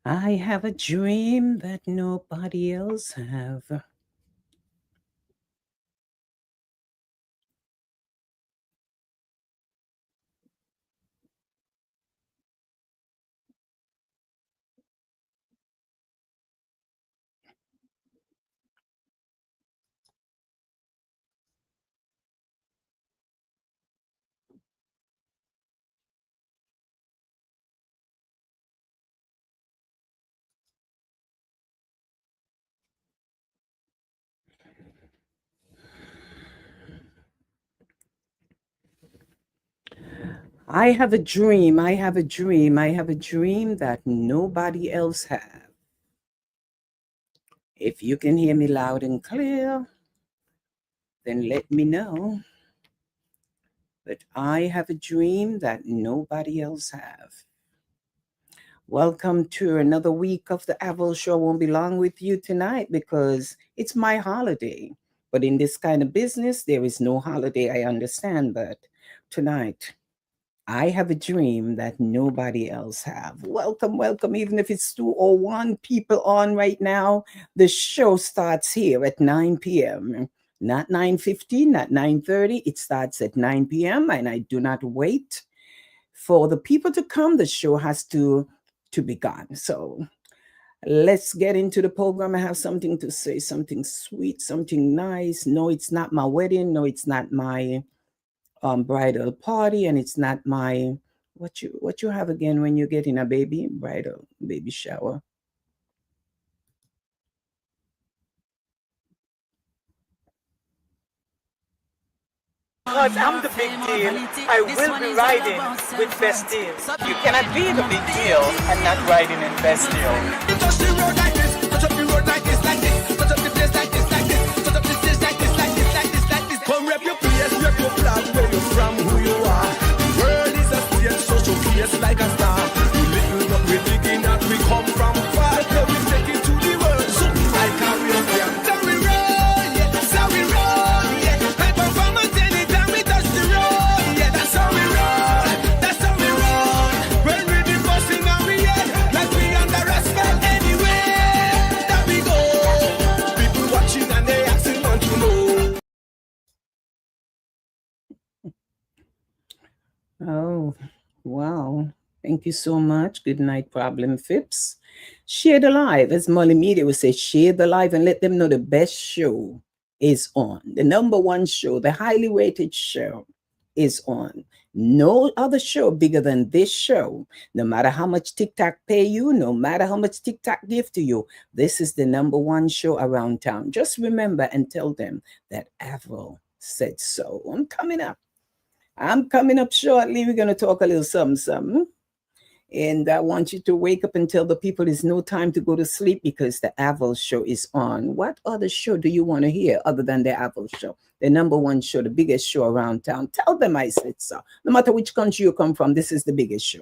I have a dream that nobody else have. I have a dream. I have a dream. I have a dream that nobody else have. If you can hear me loud and clear, then let me know. But I have a dream that nobody else have. Welcome to another week of the Avril Show. I won't be long with you tonight because it's my holiday. But in this kind of business, there is no holiday, I understand. But tonight, I have a dream that nobody else have. Welcome, welcome. Even if it's 2:01 people on right now, the show starts here at 9 p.m. Not 9:15, not 9:30. It starts at 9 p.m. and I do not wait for the people to come. The show has to be gone. So let's get into the program. I have something to say, something sweet, something nice. No, it's not my wedding. No, it's not my bridal party, and it's not my what you have again when you're getting a baby, bridal baby shower. Because I'm the big deal, I will be riding with Festive. You cannot be the big deal and not riding in Festive. Touch the road like this, touch up the road like this, like this, touch up the place like this, like this, touch up the stage like this, like this, like this, like this. Come rep your place, rep your flag, where you're from, who you are. The world is a stage, so showcase like a star. We little but we digging that we come from far. So we take it to the world, so I carry on there. So we roll, yeah, that's how we roll, yeah. High performance anytime we touch the road, yeah, that's how we roll, that's how we roll. When we be busting on we head, like we under respect anywhere that we go. People watching and they asking want to know. Oh, wow. Thank you so much. Good night, Problem Fips. Share the live, as Molly Media would say, share the live and let them know the best show is on. The number one show, the highly rated show is on. No other show bigger than this show. No matter how much TikTok pay you, no matter how much TikTok give to you, this is the number one show around town. Just remember and tell them that Avril said so. I'm coming up shortly. We're going to talk a little something. And I want you to wake up and tell the people it's no time to go to sleep because the Avril show is on. What other show do you want to hear other than the Avril show? The number one show, the biggest show around town. Tell them I said so. No matter which country you come from, this is the biggest show.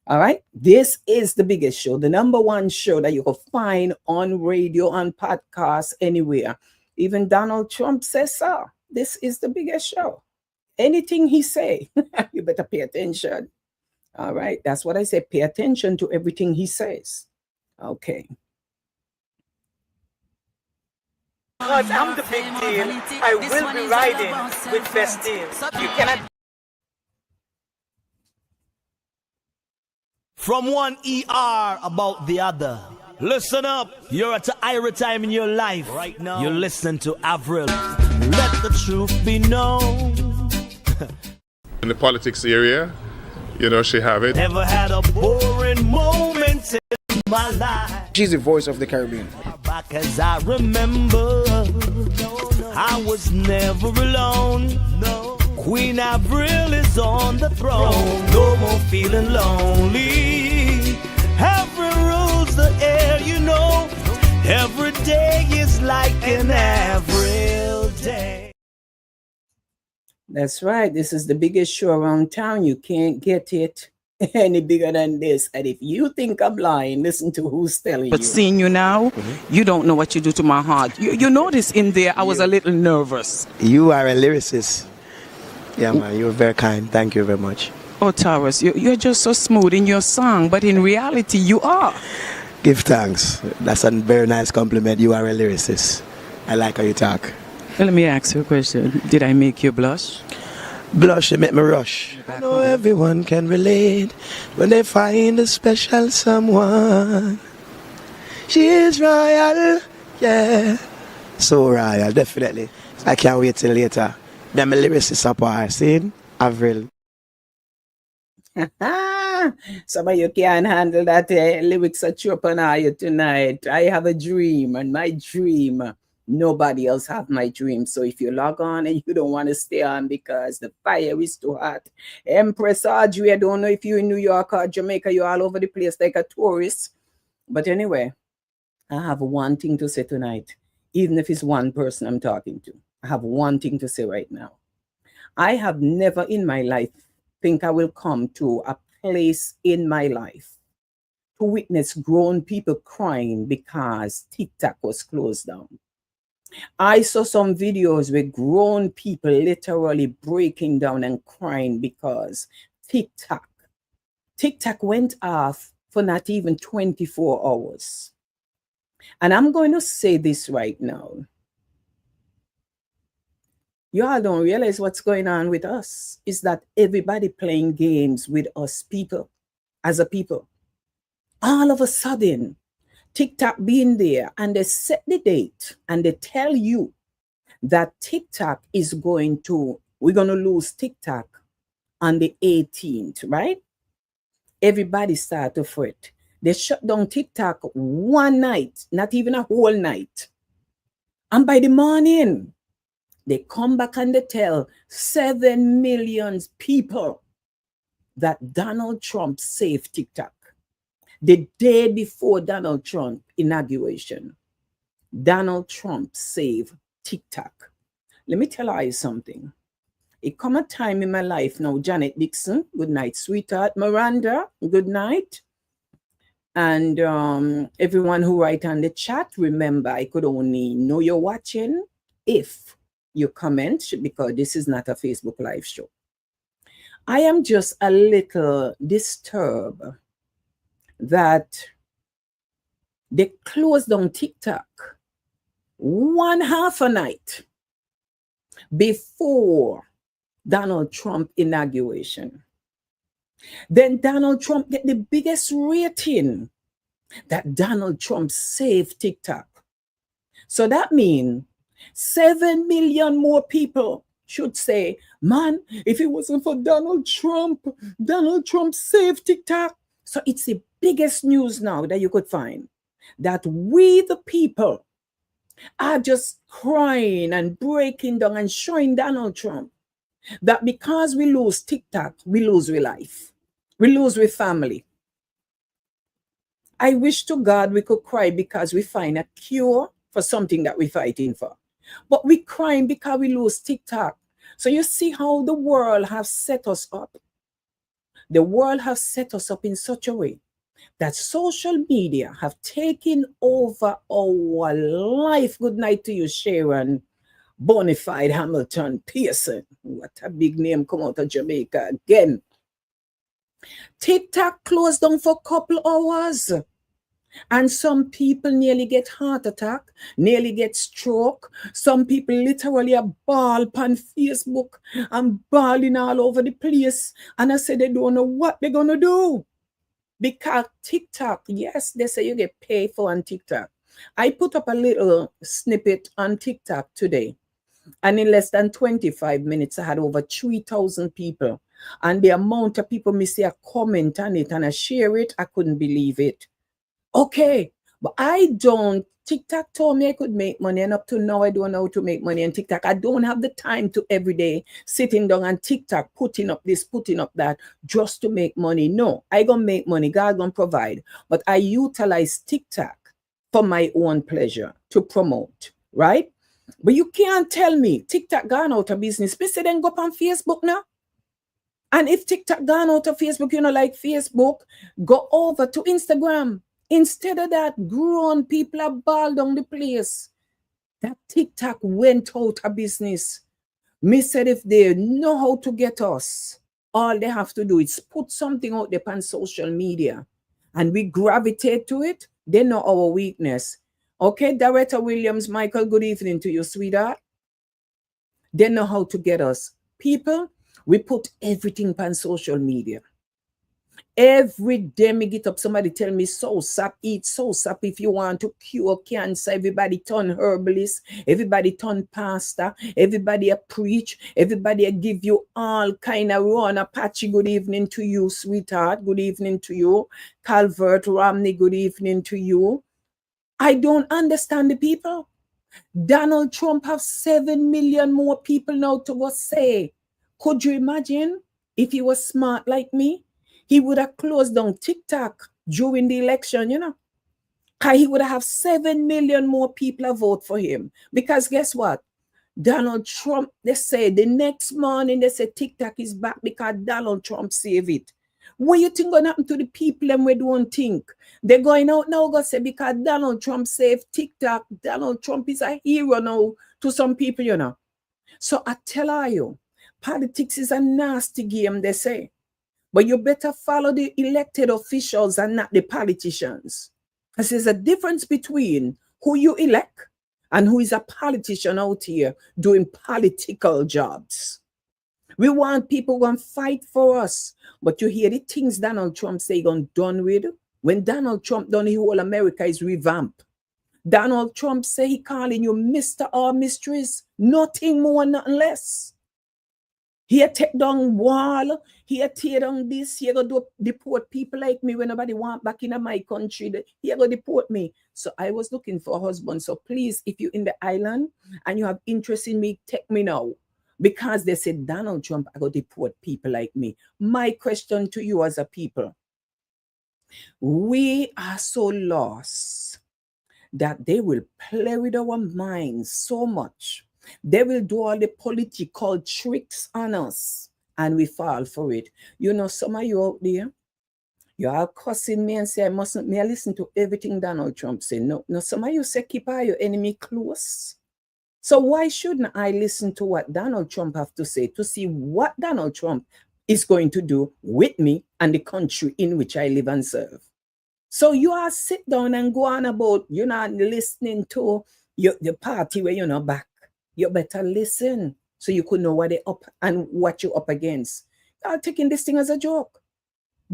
All right? This is the biggest show, the number one show that you can find on radio, on podcasts, anywhere. Even Donald Trump says so. This is the biggest show. Anything he say, you better pay attention. All right, that's what I say. Pay attention to everything he says. Okay. Because I'm the big deal, I will be riding with Festive. You cannot. From one ER about the other. Listen up, you're at an ira time in your life. Right now, you listen to Avril. Let the truth be known. In the politics area, you know, she have it. Never had a boring moment in my life. She's the voice of the Caribbean. Back as I remember, I was never alone. Queen Avril is on the throne. No more feeling lonely. Avril rules the air, you know. Every day is like an Avril day. That's right. This is the biggest show around town. You can't get it any bigger than this. And if you think I'm lying, listen to who's telling But you. seeing you now, you don't know what you do to my heart. You notice in there, I was a little nervous. You are a lyricist. Yeah, man, you're very kind. Thank you very much. Oh, Taurus, you're just so smooth in your song, but in reality, you are. Give thanks. That's a very nice compliment. You are a lyricist. I like how you talk. Let me ask you a question. Did I make you blush? Blush, you make me rush. I know everyone can relate when they find a special someone. She is royal, yeah. So royal, definitely. I can't wait till later. Them lyricists up are seen. Avril. Some of you can't handle that lyrics are tripping on you tonight. I have a dream, and my dream, nobody else have my dream. So if you log on and you don't want to stay on because the fire is too hot, Empress Audrey, I don't know if you're in New York or Jamaica, you're all over the place like a tourist. But anyway, I have one thing to say tonight, even if it's one person I'm talking to. I have one thing to say right now. I have never in my life think I will come to a place in my life to witness grown people crying because TikTok was closed down. I saw some videos with grown people literally breaking down and crying because TikTok went off for not even 24 hours. And I'm going to say this right now. You all don't realize what's going on with us is that everybody playing games with us people, as a people. All of a sudden, TikTok being there and they set the date and they tell you that we're going to lose TikTok on the 18th, right? Everybody start to fret. They shut down TikTok one night, not even a whole night. And by the morning, they come back and they tell 7 million people that Donald Trump saved TikTok. The day before Donald Trump inauguration, Donald Trump saved TikTok. Let me tell you something. It come a time in my life now, Janet Dixon, good night, sweetheart. Miranda, good night. And everyone who write on the chat, remember, I could only know you're watching if you comment, because this is not a Facebook live show. I am just a little disturbed that they closed down TikTok one half a night before Donald Trump inauguration. Then Donald Trump get the biggest rating that Donald Trump saved TikTok. So that means 7 million more people should say, man, if it wasn't for Donald Trump saved TikTok. So it's the biggest news now that you could find, that we the people are just crying and breaking down and showing Donald Trump that because we lose TikTok, we lose with life. We lose with family. I wish to God we could cry because we find a cure for something that we're fighting for. But we crying because we lose TikTok. So you see how the world has set us up. The world has set us up in such a way that social media have taken over our life. Good night to you, Sharon Bonafide Hamilton Pearson. What a big name come out of Jamaica again. TikTok closed down for a couple hours. And some people nearly get heart attack, nearly get stroke. Some people literally are ball on Facebook and balling all over the place. And I say they don't know what they're going to do. Because TikTok, yes, they say you get paid for on TikTok. I put up a little snippet on TikTok today. And in less than 25 minutes, I had over 3,000 people. And the amount of people me say a comment on it and I share it, I couldn't believe it. Okay, but TikTok told me I could make money, and up to now I don't know how to make money on TikTok. I don't have the time to every day sitting down on TikTok, putting up this, putting up that, just to make money. No, I gonna make money, God gonna provide. But I utilize TikTok for my own pleasure to promote, right? But you can't tell me TikTok gone out of business. Me say then go up on Facebook now. And if TikTok gone out of Facebook, like Facebook, go over to Instagram. Instead of that, grown people are ball down the place. That TikTok went out of business. Me said if they know how to get us All they have to do is put something out there on social media and we gravitate to it. They know our weakness. Okay, Director Williams, Michael, good evening to you, sweetheart. They know how to get us. People, we put everything on social media. Every day me get up, somebody tell me so sap, eat so sap if you want to cure cancer. Everybody turn herbalist, everybody turn pastor, everybody a preach, everybody a give you all kind of run. Apache, good evening to you, sweetheart. Good evening to you. Calvert Romney, good evening to you. I don't understand the people. Donald Trump have 7 million more people now to go say. Could you imagine if he was smart like me? He would have closed down TikTok during the election, you know. He would have 7 million more people vote for him. Because guess what? Donald Trump, they say the next morning, they say TikTok is back because Donald Trump saved it. What you think gonna happen to the people and we don't think? They're going out now, go say because Donald Trump saved TikTok, Donald Trump is a hero now to some people, you know. So I tell you, politics is a nasty game, they say. But you better follow the elected officials and not the politicians. Because there's a difference between who you elect and who is a politician out here doing political jobs. We want people going to fight for us. But you hear the things Donald Trump say going done with. When Donald Trump done, the whole America is revamped. Donald Trump say he calling you Mr. or Mistress. Nothing more, nothing less. He take down wall. He tear down this. He go deport people like me when nobody want back in my country. He go deport me. So I was looking for a husband. So please, if you're in the island and you have interest in me, take me now. Because they said Donald Trump, I go deport people like me. My question to you as a people, we are so lost that they will play with our minds so much. They will do all the political tricks on us and we fall for it. You know, some of you out there, you are cussing me and say, I mustn't me listen to everything Donald Trump say. No, some of you say, keep your enemy close. So why shouldn't I listen to what Donald Trump have to say to see what Donald Trump is going to do with me and the country in which I live and serve? So you are sit down and go on about, you're not listening to the party where you're not back. You better listen so you could know what they up and what you're up against. I'm taking this thing as a joke.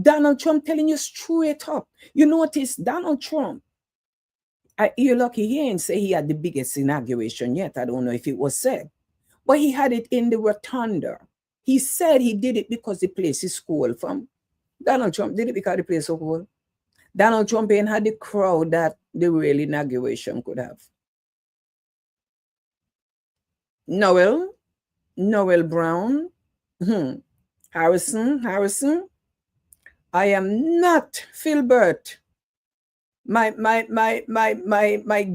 Donald Trump telling you straight up. You notice Donald Trump, you're lucky he ain't say he had the biggest inauguration yet. I don't know if it was said. But he had it in the rotunda. He said he did it because the place is cool. From Donald Trump did it because the place is so cool. Donald Trump ain't had the crowd that the real inauguration could have. Noel Brown, Harrison. I am not Philbert. My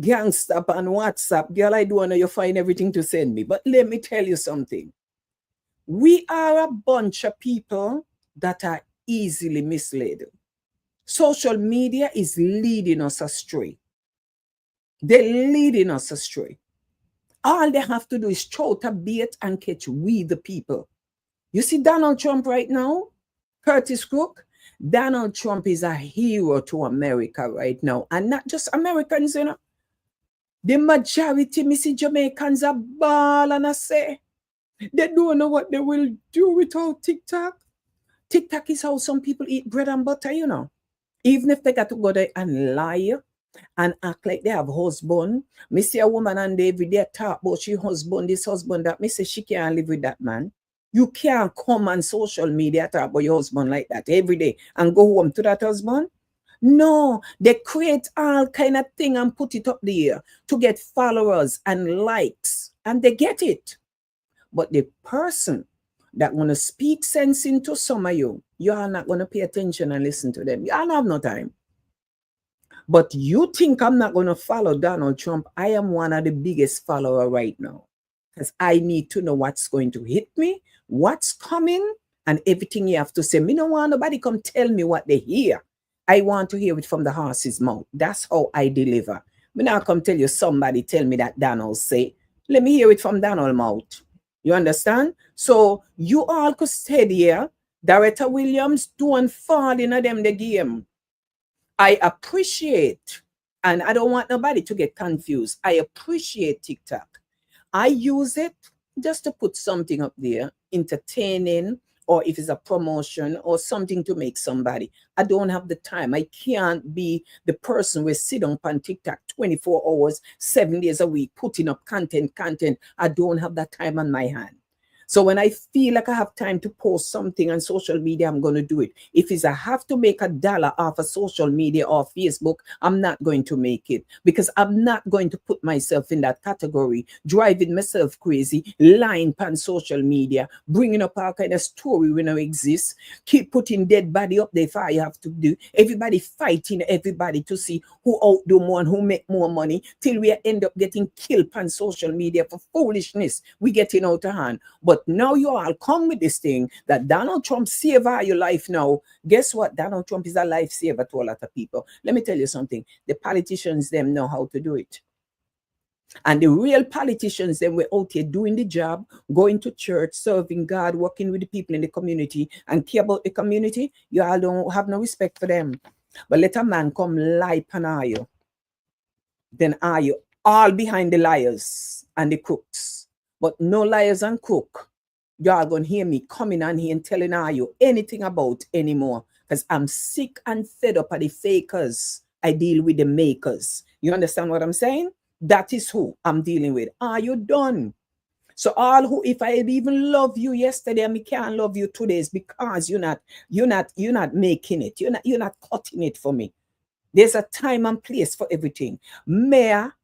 gangster on WhatsApp. Girl, I do know you find everything to send me. But let me tell you something. We are a bunch of people that are easily misled. Social media is leading us astray. They're leading us astray. All they have to do is throw a bait and catch we the people. You see Donald Trump right now? Curtis Crook? Donald Trump is a hero to America right now. And not just Americans, you know. The majority, me see Jamaicans are ball and I say, they don't know what they will do without TikTok. TikTok is how some people eat bread and butter, you know. Even if they got to go there and lie and act like they have husband. Me see a woman and they every day talk about she husband, this husband, that. Me say she can't live with that man. You can't come on social media talk about your husband like that every day and go home to that husband. No, they create all kind of thing and put it up there to get followers and likes. And they get it. But the person that want to speak sense into some of you, you are not going to pay attention and listen to them. You don't have no time. But you think I'm not going to follow Donald Trump? I am one of the biggest follower right now. Because I need to know what's going to hit me, what's coming, and everything you have to say. Me don't want nobody come tell me what they hear. I want to hear it from the horse's mouth. That's how I deliver. Me not come tell you somebody tell me that Donald say. Let me hear it from Donald's mouth. You understand? So you all could stay there Director Williams, don't fall in them the game. I appreciate, and I don't want nobody to get confused. I appreciate TikTok. I use it just to put something up there, entertaining, or if it's a promotion or something to make somebody. I don't have the time. I can't be the person who sit on TikTok 24 hours, 7 days a week, putting up content. I don't have that time on my hand. So when I feel like I have time to post something on social media, I'm going to do it. If it's I have to make $1 off of social media or Facebook, I'm not going to make it, because I'm not going to put myself in that category, driving myself crazy, lying on social media, bringing up all kind of story when it exists, keep putting dead body up there if I have to do. Everybody fighting everybody to see who outdo more and who make more money, till we end up getting killed on social media for foolishness. We getting out of hand. But now you all come with this thing that Donald Trump save all your life now. Guess what? Donald Trump is a lifesaver to a lot of people. Let me tell you something. The politicians, them know how to do it. And the real politicians, them were out here doing the job, going to church, serving God, working with the people in the community, and care about the community. You all don't have no respect for them. But let a man come lie upon you. Then are you all behind the liars and the crooks? But no liars and crook, y'all gonna hear me coming on here and telling you anything about anymore, because I'm sick and fed up of the fakers. I deal with the makers. You understand what I'm saying? That is who I'm dealing with. Are you done? So all who, if I even love you yesterday, I can't love you today, is because you're not making it. You're not cutting it for me. There's a time and place for everything. Mayor,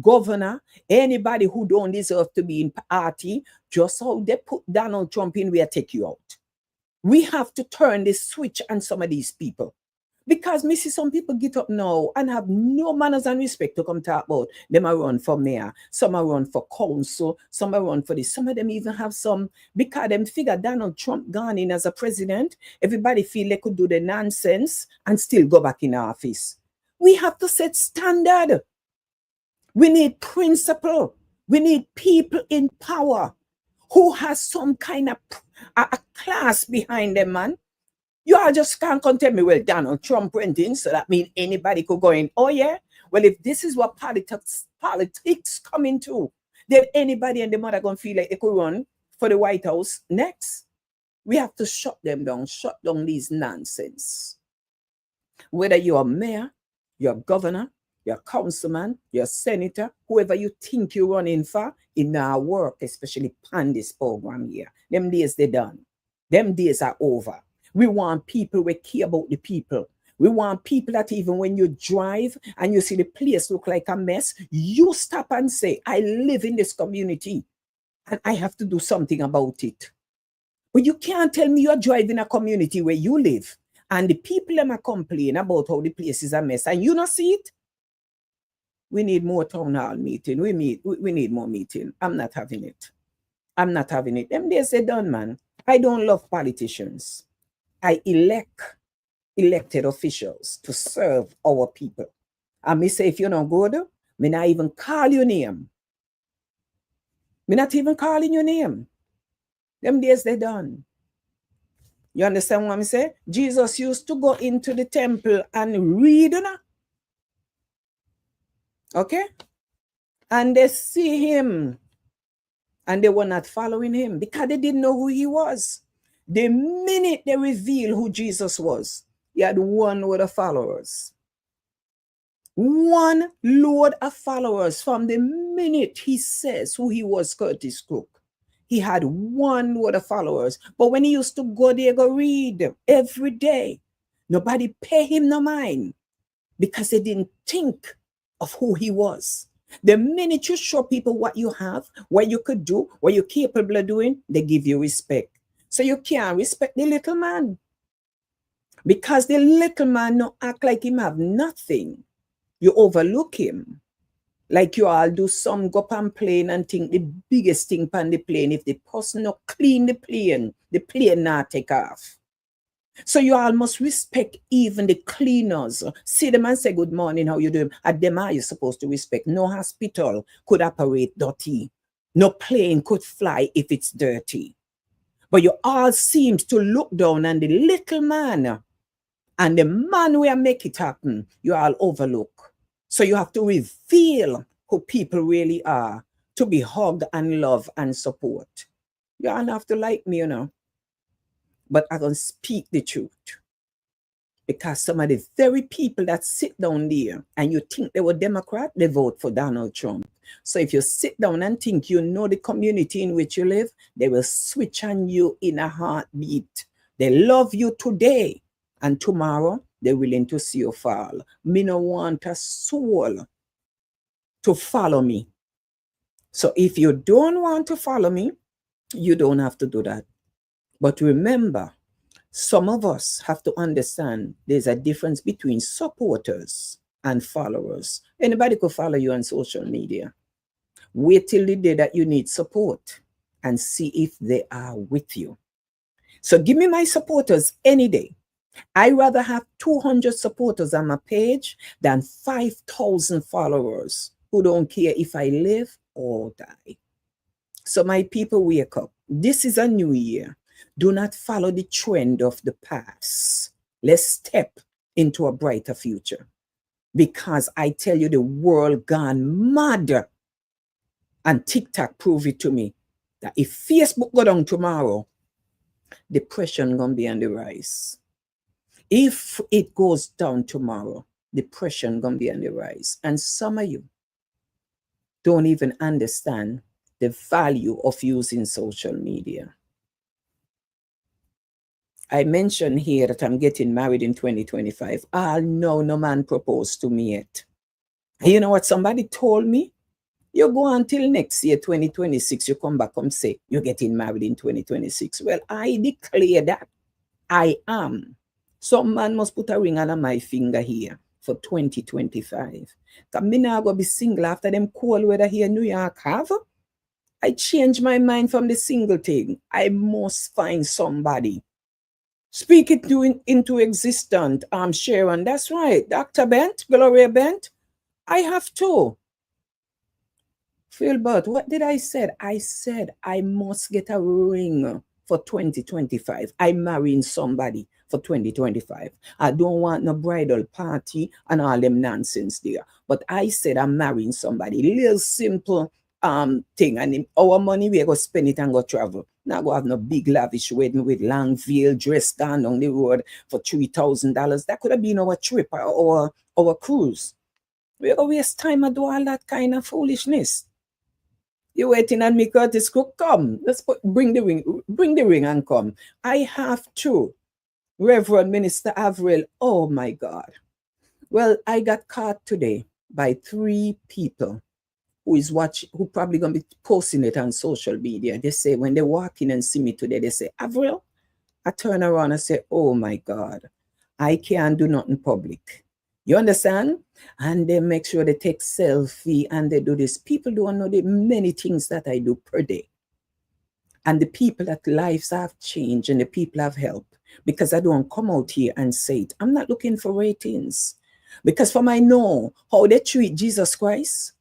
governor, anybody who don't deserve to be in party, just how they put Donald Trump in, we'll take you out. We have to turn the switch on some of these people. Because me see some people get up now and have no manners and respect to come talk about. Them are run for mayor, some are run for council, some are run for this. Some of them even have some, because them figure Donald Trump gone in as a president, everybody feel they could do the nonsense and still go back in office. We have to set standard. We need principle. We need people in power who has some kind of a class behind them, man. You all just can't come tell me, well, Donald Trump went in, so that means anybody could go in. Oh, yeah? Well, if this is what politics come into, then anybody and the mother going to feel like they could run for the White House next. We have to shut them down, shut down these nonsense. Whether you're a mayor, you're a governor, you're a councilman, you're a senator, whoever you think you're running for, in our work, especially on this program here. Them days they're done. Them days are over. We want people who care about the people. We want people that even when you drive and you see the place look like a mess, you stop and say, I live in this community and I have to do something about it. But you can't tell me you're driving a community where you live and the people them are complaining about how the place is a mess and you not see it. We need more town hall meeting. We need more meeting. I'm not having it. I'm not having it. Them days they done, man. I don't love politicians. I elected officials to serve our people. And me say, if you're not good, me not even call your name. Me not even calling your name. Them days they done. You understand what I'm saying? Jesus used to go into the temple and read, okay? And they see him and they were not following him because they didn't know who he was. The minute they revealed who Jesus was, he had one load of followers. One load of followers from the minute he says who he was, Curtis Cook. He had one load of followers. But when he used to go there, go read every day, nobody pay him no mind because they didn't think of who he was. The minute you show people what you have, what you could do, what you're capable of doing, they give you respect. So you can't respect the little man. Because the little man don't act like him have nothing. You overlook him. Like you all do some go up on plane and think the biggest thing on the plane. If the person not clean the plane not take off. So you all must respect even the cleaners. See them and say good morning, how you doing? At them are you supposed to respect. No hospital could operate dirty. No plane could fly if it's dirty. But you all seems to look down on the little man and the man who make it happen, you all overlook. So you have to reveal who people really are to be hugged and loved and support. You all have to like me, but I can speak the truth. Because some of the very people that sit down there and you think they were Democrat, they vote for Donald Trump. So if you sit down and think you know the community in which you live, they will switch on you in a heartbeat. They love you today, and tomorrow they're willing to see you fall. Me no want a soul to follow me. So if you don't want to follow me, you don't have to do that. But remember, some of us have to understand there's a difference between supporters and followers. Anybody could follow you on social media. Wait till the day that you need support and see if they are with you. So give me my supporters any day. I'd rather have 200 supporters on my page than 5,000 followers who don't care if I live or die. So my people, wake up. This is a new year. Do not follow the trend of the past. Let's step into a brighter future. Because I tell you, the world gone mad. And TikTok prove it to me that if Facebook go down tomorrow, depression gonna be on the rise. If it goes down tomorrow, depression gonna be on the rise. And some of you don't even understand the value of using social media. I mentioned here that I'm getting married in 2025. No man proposed to me yet. You know what somebody told me? You go until next year, 2026, you come back and say, you're getting married in 2026. Well, I declare that I am. Some man must put a ring on my finger here for 2025. Because me not going to be single after them cold weather here in New York have. I changed my mind from the single thing. I must find somebody. Speak it into existence, Sharon. That's right. Dr. Bent, Gloria Bent. I have to. Philbert, what did I say? I said I must get a ring for 2025. I'm marrying somebody for 2025. I don't want no bridal party and all them nonsense there. But I said I'm marrying somebody. Little simple thing. And in our money, we're going to spend it and go travel. Not go have no big lavish wedding with long veil dress down on the road for $3,000. That could have been our trip or our cruise. We're going to waste time and do all that kind of foolishness. You waiting on me, Curtis Cook? Come, bring the ring and come. I have to. Reverend Minister Avril, oh my God. Well, I got caught today by 3 people who probably gonna be posting it on social media. They say when they walk in and see me today, they say, Avril. I turn around and say, oh my God, I can't do nothing public. You understand? And they make sure they take selfie and they do this. People don't know the many things that I do per day. And the people that lives have changed and the people have helped. Because I don't come out here and say it. I'm not looking for ratings. Because I know how they treat Jesus Christ.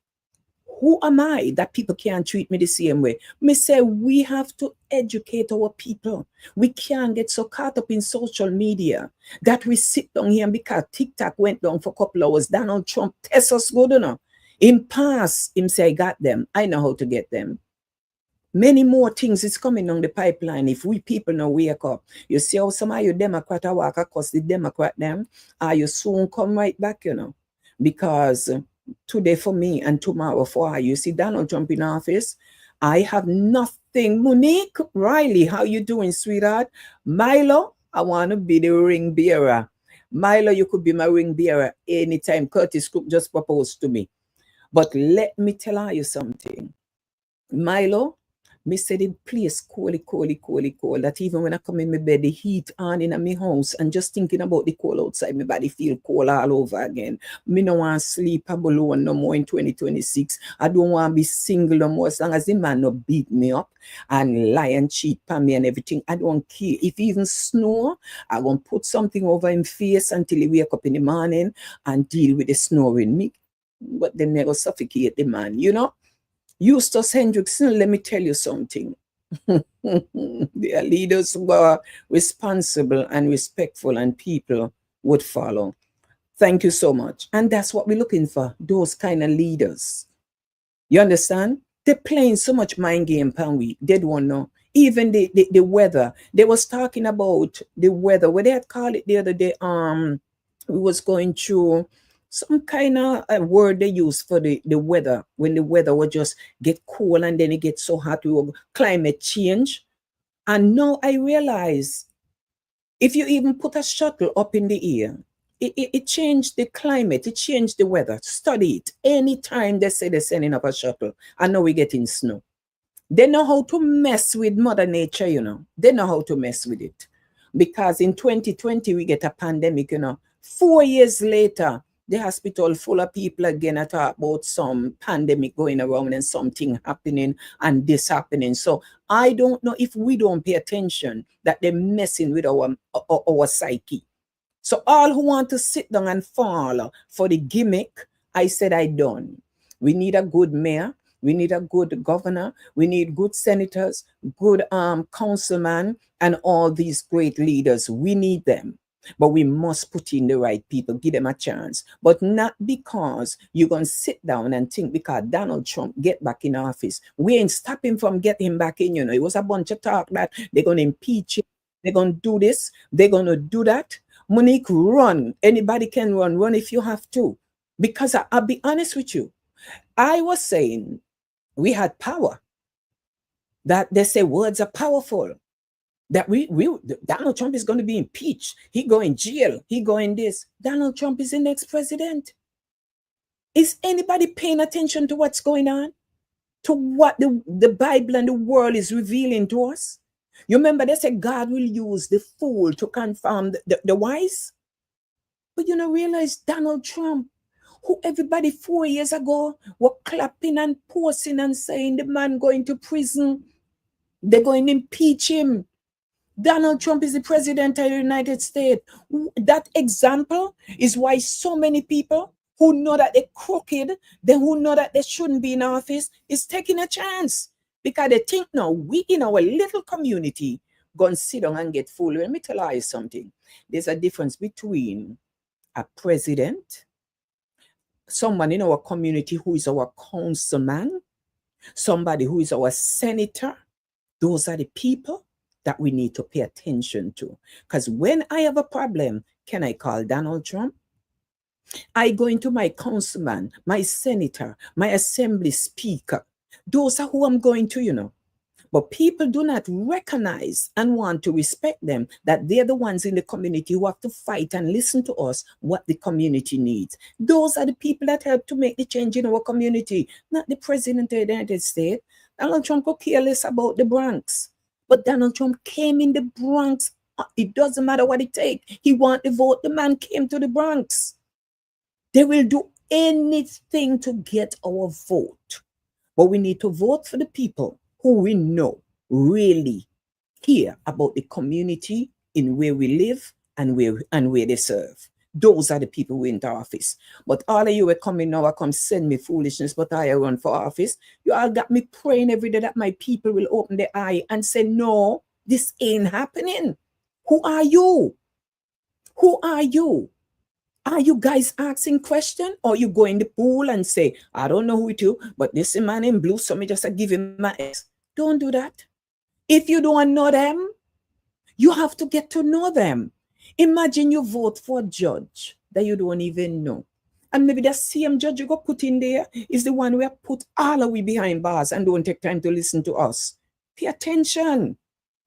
Who am I that people can't treat me the same way? Me say we have to educate our people. We can't get so caught up in social media that we sit down here and because TikTok went down for a couple hours, Donald Trump tests us good enough. In past, him say I got them. I know how to get them. Many more things is coming on the pipeline if we people now wake up. You see how some of you Democrat are walk across the Democrat them, you soon come right back, because today for me and tomorrow for you. See Donald Trump in office. I have nothing. Monique Riley, how you doing, sweetheart? Milo, I want to be the ring bearer. Milo, you could be my ring bearer anytime. Curtis Cook just proposed to me. But let me tell you something. Milo, me say the place cold, that even when I come in my bed, the heat on in my house and just thinking about the cold outside, my body feel cold all over again. Me no want to sleep alone no more in 2026. I don't want to be single no more as long as the man no beat me up and lie and cheat on me and everything. I don't care. If he even snore, I won't put something over him face until he wake up in the morning and deal with the snoring me. But then they go suffocate the man, Eustace Hendrickson, let me tell you something. They are leaders who are responsible and respectful, and people would follow. Thank you so much. And that's what we're looking for, those kind of leaders. You understand? They're playing so much mind game, pan we. They don't know. Even the weather. They was talking about the weather. What they had called it the other day, we was going through some kind of a word they use for the weather. When the weather would just get cool and then it gets so hot, we will climate change. And now I realize if you even put a shuttle up in the air, it changed the climate, it changed the weather. Study it. Anytime they say they're sending up a shuttle, I know we're getting snow. They know how to mess with Mother Nature, you know. They know how to mess with it. Because in 2020, we get a pandemic, you know. 4 years later, the hospital full of people again I talk about some pandemic going around and something happening and this happening. So I don't know if we don't pay attention that they're messing with our psyche. So all who want to sit down and fall for the gimmick, I said I done. We need a good mayor. We need a good governor. We need good senators, good councilman, and all these great leaders. We need them. But we must put in the right people, give them a chance. But not because you're going to sit down and think because Donald Trump get back in office. We ain't stopping from getting him back in, you know. It was a bunch of talk that they're going to impeach him. They're going to do this. They're going to do that. Monique, run. Anybody can run. Run if you have to. Because I'll be honest with you. I was saying we had power. That they say words are powerful. That we Donald Trump is going to be impeached. He go in jail. He go in this. Donald Trump is the next president. Is anybody paying attention to what's going on? To what the Bible and the world is revealing to us? You remember they said God will use the fool to confirm the wise? But you don't realize Donald Trump, who everybody 4 years ago were clapping and posting and saying the man going to prison, they're going to impeach him. Donald Trump is the president of the United States. That example is why so many people who know that they're crooked, they who know that they shouldn't be in office, is taking a chance. Because they think now, we in our little community going to sit down and get fooled. Let me tell you something. There's a difference between a president, someone in our community who is our councilman, somebody who is our senator. Those are the people that we need to pay attention to. Because when I have a problem, can I call Donald Trump? I go into my councilman, my senator, my assembly speaker. Those are who I'm going to, you know. But people do not recognize and want to respect them, that they're the ones in the community who have to fight and listen to us what the community needs. Those are the people that help to make the change in our community, not the president of the United States. Donald Trump could care less about the Bronx. But Donald Trump came in the Bronx. It doesn't matter what it takes. He want the vote. The man came to the Bronx. They will do anything to get our vote. But we need to vote for the people who we know really care about the community in where we live and where they serve. Those are the people who are in the office. But all of you are coming now, I come send me foolishness, but I run for office. You all got me praying every day that my people will open their eye and say, no, this ain't happening. Who are you? Who are you? Are you guys asking questions, or you go in the pool and say, I don't know who it is, but this man in blue, so me just give him my X. Don't do that. If you don't know them, you have to get to know them. Imagine you vote for a judge that you don't even know. And maybe that same judge you go put in there is the one who have put all of we behind bars and don't take time to listen to us. Pay attention.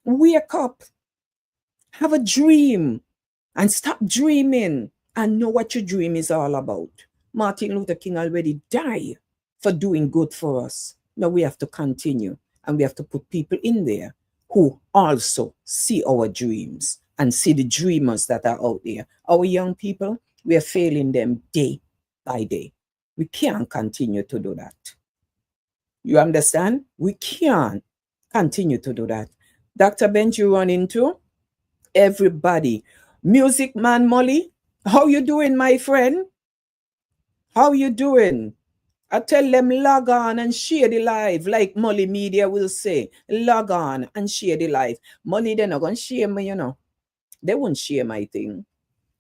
Wake up. Have a dream. And stop dreaming. And know what your dream is all about. Martin Luther King already died for doing good for us. Now we have to continue. And we have to put people in there who also see our dreams and see the dreamers that are out there. Our young people, we are failing them day by day. We can't continue to do that. You understand? We can't continue to do that. Dr. Bench, you run into everybody. Music man Molly, how you doing, my friend? How you doing? I tell them log on and share the live, like Molly Media will say. Log on and share the live. Molly, they're not going to share me, you know. They won't share my thing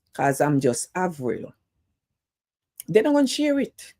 because I'm just Avril. They're not going to share it.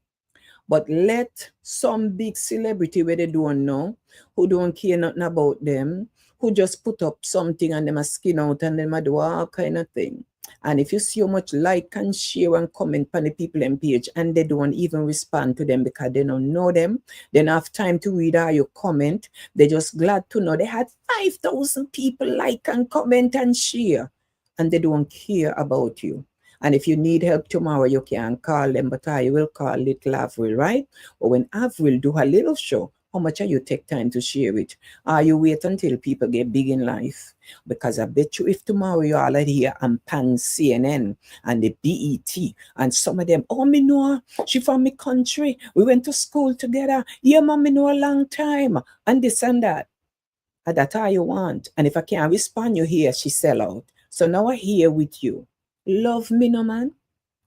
But let some big celebrity where they don't know, who don't care nothing about them, who just put up something and them a skin out and them a do all kind of thing. And if you see how much like and share and comment on the people in page and they don't even respond to them because they don't know them, they don't have time to read all your comment. They're just glad to know they had 5,000 people like and comment and share. And they don't care about you. And if you need help tomorrow, you can call them, but I will call little Avril, right? Or when Avril do her little show, how much are you take time to share it? You wait until people get big in life? Because I bet you if tomorrow you already hear and pan CNN and the BET and some of them, oh, me know, she from my country. We went to school together. Yeah, mom, me know a long time. And this and that. And that's all you want. And if I can't respond, you hear she sell out. So now I here with you. Love me, no man,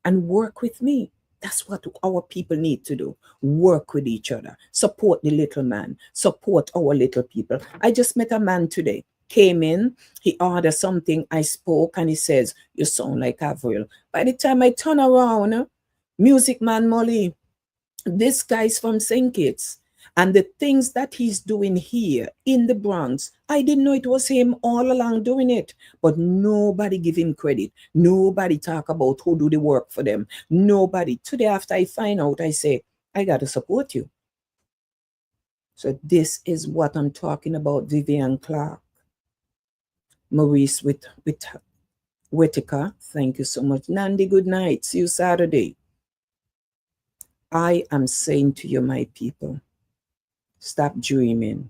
and work with me. That's what our people need to do. Work with each other. Support the little man. Support our little people. I just met a man today. Came in, he ordered something, I spoke, and he says, you sound like Avril. By the time I turn around, Music Man Molly, this guy's from St. Kitts. And the things that he's doing here in the Bronx, I didn't know it was him all along doing it. But nobody give him credit. Nobody talk about who do the work for them. Nobody. Today after I find out, I say, I got to support you. So this is what I'm talking about, Vivian Clark. Maurice with Whitaker, thank you so much. Nandi, good night. See you Saturday. I am saying to you, my people, stop dreaming.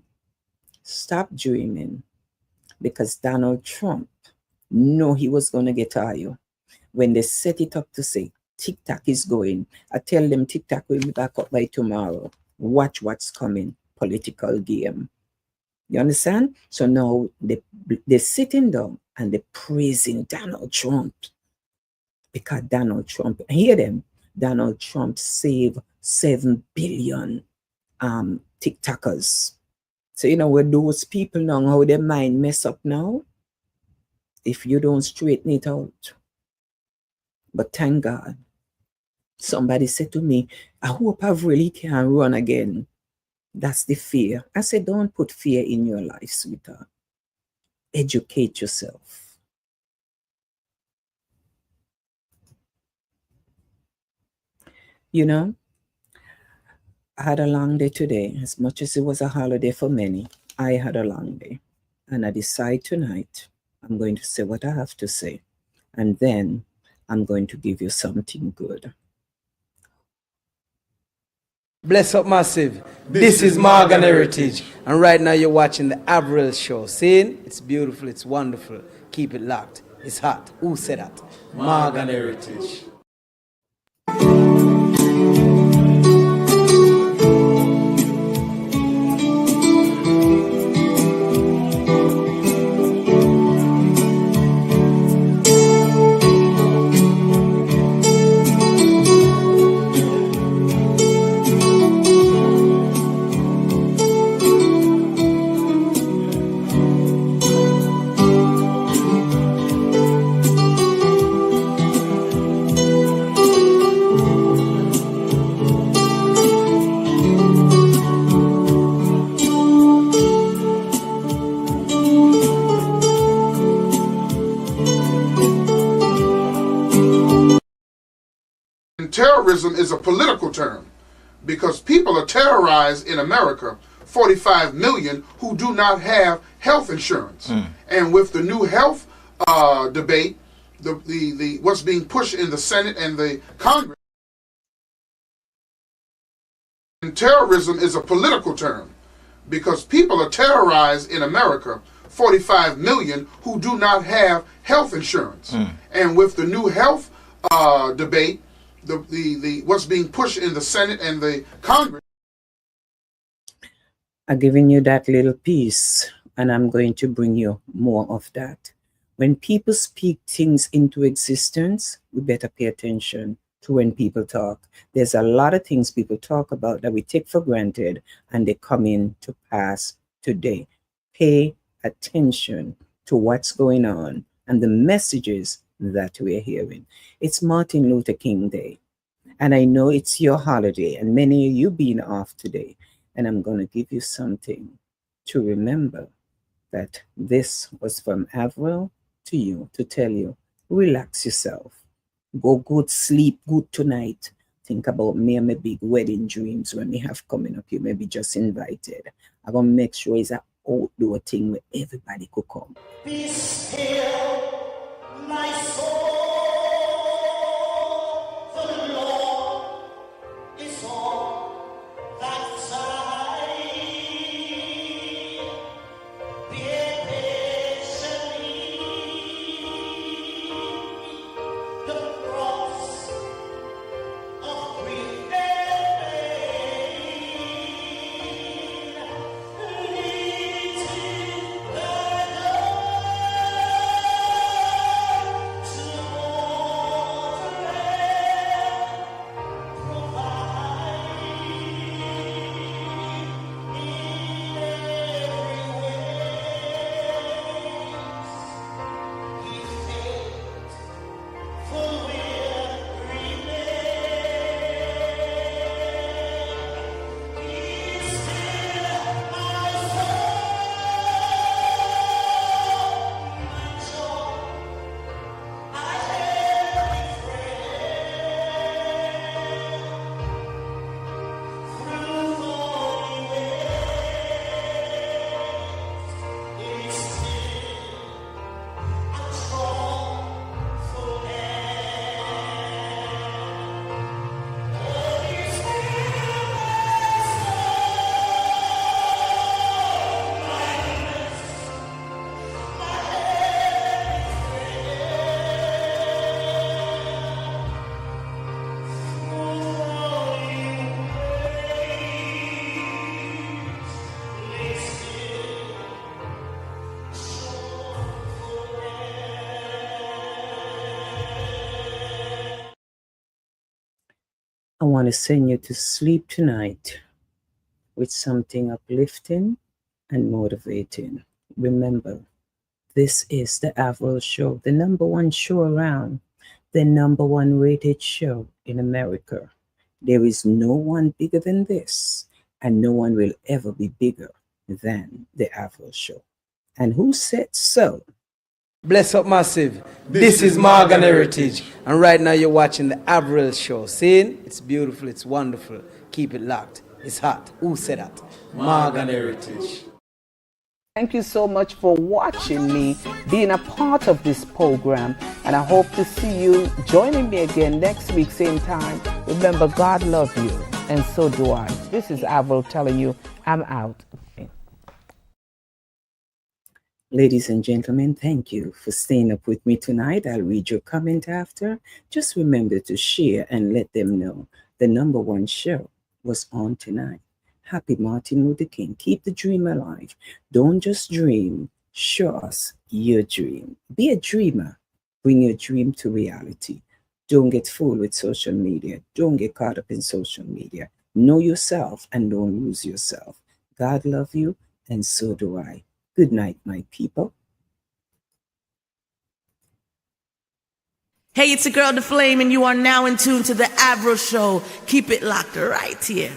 Stop dreaming. Because Donald Trump knew he was going to get you. When they set it up to say, TikTok is going, I tell them TikTok will be back up by tomorrow. Watch what's coming. Political game. You understand? So now they're sitting down and they're praising Donald Trump. Because Donald Trump, hear them, Donald Trump saved 7 billion TikTokers. So, where those people now, how their mind mess up now, if you don't straighten it out. But thank God, somebody said to me, I hope I really can run again. That's the fear. I said, don't put fear in your life, sweetheart. Educate yourself. I had a long day today. As much as it was a holiday for many, I had a long day. And I decide tonight, I'm going to say what I have to say. And then I'm going to give you something good. Bless up massive. This is Morgan Heritage. And right now you're watching the Avril Show. Seeing? It's beautiful, it's wonderful. Keep it locked. It's hot. Who said that? Morgan Heritage. Terrorism is a political term because people are terrorized in America, 45 million who do not have health insurance. And with the new health debate, the what's being pushed in the Senate and the Congress, and terrorism is a political term because people are terrorized in America, 45 million who do not have health insurance. And with the new health debate, the what's being pushed in the Senate and the Congress. I'm giving you that little piece, and I'm going to bring you more of that. When people speak things into existence, we better pay attention to when people talk. There's a lot of things people talk about that we take for granted and they come in to pass today. Pay attention to what's going on and the messages that we're hearing. It's Martin Luther King Day. And I know it's your holiday, and many of you being off today. And I'm going to give you something to remember that this was from Avril to you to tell you, relax yourself. Go good sleep good tonight. Think about me and my big wedding dreams when we have coming up. You may be just invited. I'm going to make sure it's an outdoor thing where everybody could come. Be still, my soul. I want to send you to sleep tonight with something uplifting and motivating. Remember, this is the Avril Show, the #1 show around, the #1 rated show in America. There is no one bigger than this, and no one will ever be bigger than the Avril Show. And who said so? Bless up massive. This is Morgan Heritage. And right now you're watching the Avril Show. Seeing? It's beautiful, it's wonderful. Keep it locked. It's hot. Who said that? Morgan Heritage. Thank you so much for watching me, being a part of this program, and I hope to see you joining me again next week, same time. Remember, God loves you, and so do I. This is Avril telling you, I'm out. Ladies and gentlemen, thank you for staying up with me tonight. I'll read your comment after. Just remember to share and let them know the #1 show was on tonight. Happy Martin Luther King. Keep the dream alive. Don't just dream. Show us your dream. Be a dreamer. Bring your dream to reality. Don't get fooled with social media. Don't get caught up in social media. Know yourself and don't lose yourself. God love you, and so do I. Good night, my people. Hey, it's your girl, The Flame, and you are now in tune to the Avril Show. Keep it locked right here.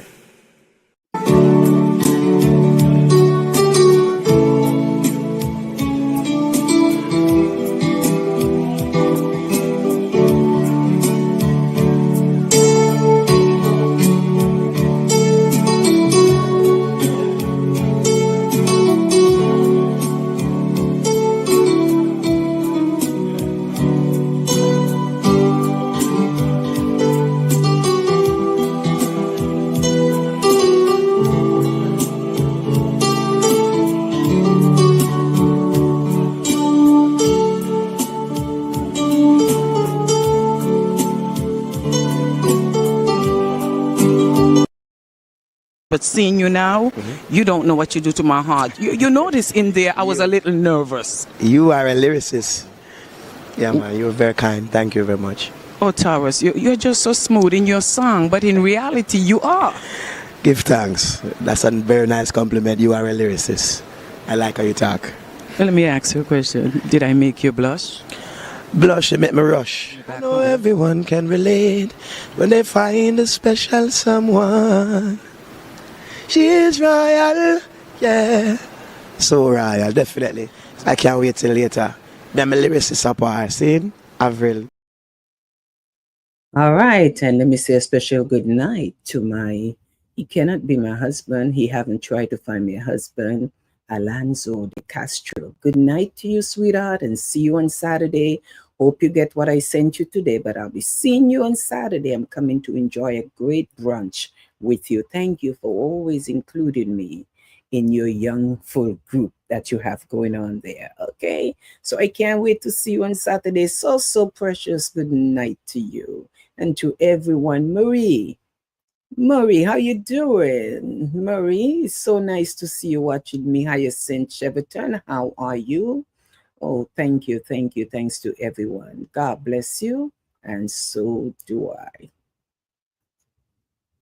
But seeing you now, you don't know what you do to my heart. You notice in there, I was a little nervous. You are a lyricist. Yeah, man, you're very kind. Thank you very much. Oh, Taurus, you're just so smooth in your song, but in reality, you are. Give thanks. That's a very nice compliment. You are a lyricist. I like how you talk. Let me ask you a question. Did I make you blush? Blush, you make me rush. I know everyone can relate when they find a special someone. She is royal, yeah. So royal, definitely. I can't wait till later. I'm a lyricist up our scene. Avril. All right, and let me say a special good night to he cannot be my husband. He haven't tried to find me a husband, Alonzo de Castro. Good night to you, sweetheart, and see you on Saturday. Hope you get what I sent you today, but I'll be seeing you on Saturday. I'm coming to enjoy a great brunch with you. Thank you for always including me in your young full group that you have going on there. Okay, so I can't wait to see you on Saturday. So precious. Good night to you and to everyone. Marie, how you doing? Marie, it's so nice to see you watching me. Hyacinth Cheverton, how are you? Oh, thank you. Thanks to everyone. God bless you, and so do I.